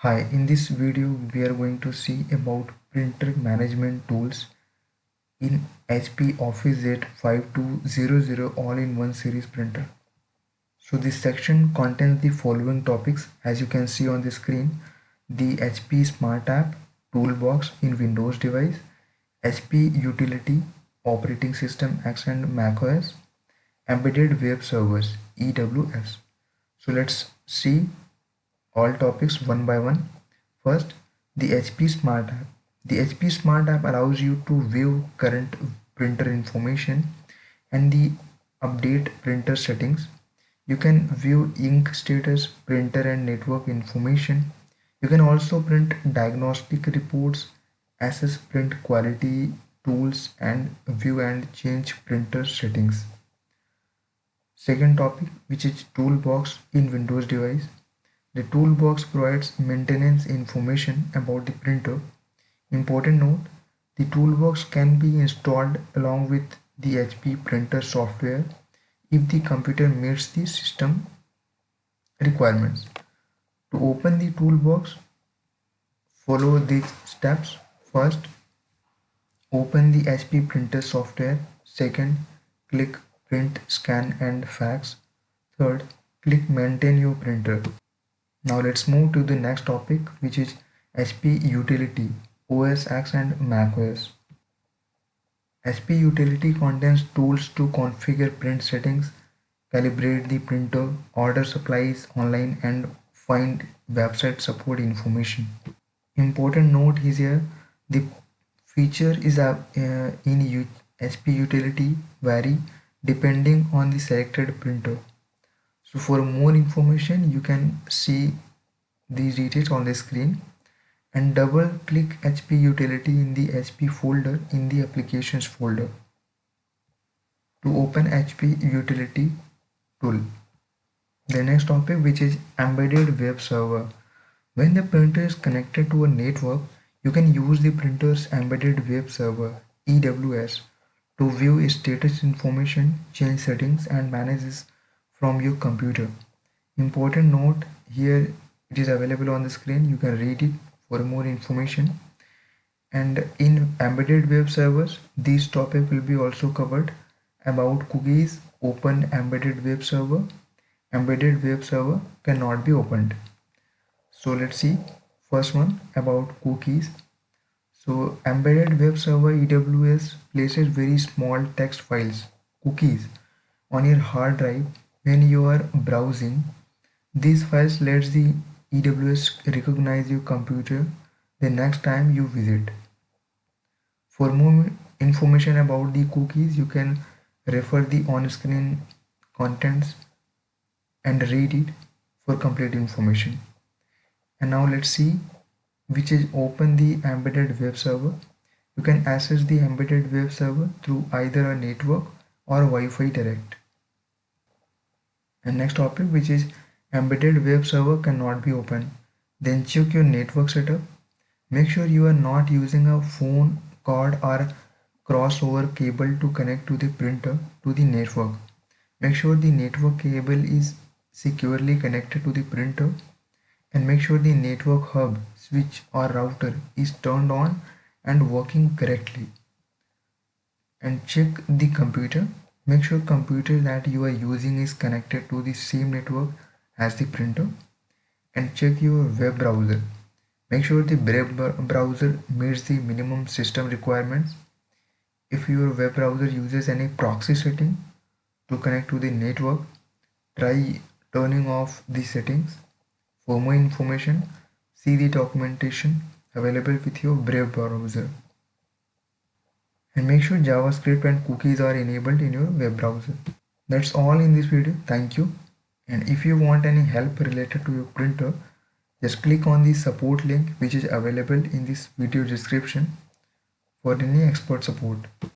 Hi, in this video we are going to see about printer management tools in HP Office Z 5200 all-in-one series printer. So this section contains the following topics as you can see on the screen: the HP Smart App Toolbox in Windows device, HP Utility Operating System X and macOS, Embedded Web Servers EWS. So let's see all topics one by one. First, the HP Smart App. The HP Smart App allows you to view current printer information and the update printer settings. You can view ink status, printer and network information. You can also print diagnostic reports, assess print quality tools and view and change printer settings. Second topic, which is Toolbox in Windows device. The toolbox provides maintenance information about the printer. Important note, the toolbox can be installed along with the HP printer software if the computer meets the system requirements. To open the toolbox, follow these steps. First, open the HP printer software. Second, click print, scan and fax. Third, click maintain your printer. Now let's move to the next topic, which is HP Utility OS X and macOS. HP Utility contains tools to configure print settings, calibrate the printer, order supplies online and find website support information. Important note is here, the feature is in HP Utility vary depending on the selected printer. So for more information you can see these details on the screen and double click HP Utility in the HP folder in the applications folder to open HP Utility tool. The next topic, which is embedded web server. When the printer is connected to a network, you can use the printer's embedded web server EWS to view status information, change settings and manage this from your computer. Important note here, it is available on the screen, you can read it for more information. And in embedded web servers, this topic will be also covered about cookies. Open embedded web server. Embedded web server cannot be opened. So let's see first one about cookies. So embedded web server EWS places very small text files, cookies, on your hard drive when you are browsing. These files lets the EWS recognize your computer the next time you visit. For more information about the cookies, you can refer the on-screen contents and read it for complete information. And now let's see which is open the embedded web server. You can access the embedded web server through either a network or Wi-Fi direct. And next topic, which is embedded web server cannot be opened. Then check your network setup. Make sure you are not using a phone cord or crossover cable to connect to the printer to the network. Make sure the network cable is securely connected to the printer and make sure the network hub, switch or router is turned on and working correctly. And check the computer. Make sure computer that you are using is connected to the same network as the printer and check your web browser. Make sure the web browser meets the minimum system requirements. If your web browser uses any proxy setting to connect to the network, try turning off the settings. For more information, see the documentation available with your Brave browser. And make sure JavaScript and cookies are enabled in your web browser. That's all in this video. Thank you. And if you want any help related to your printer, just click on the support link which is available in this video description for any expert support.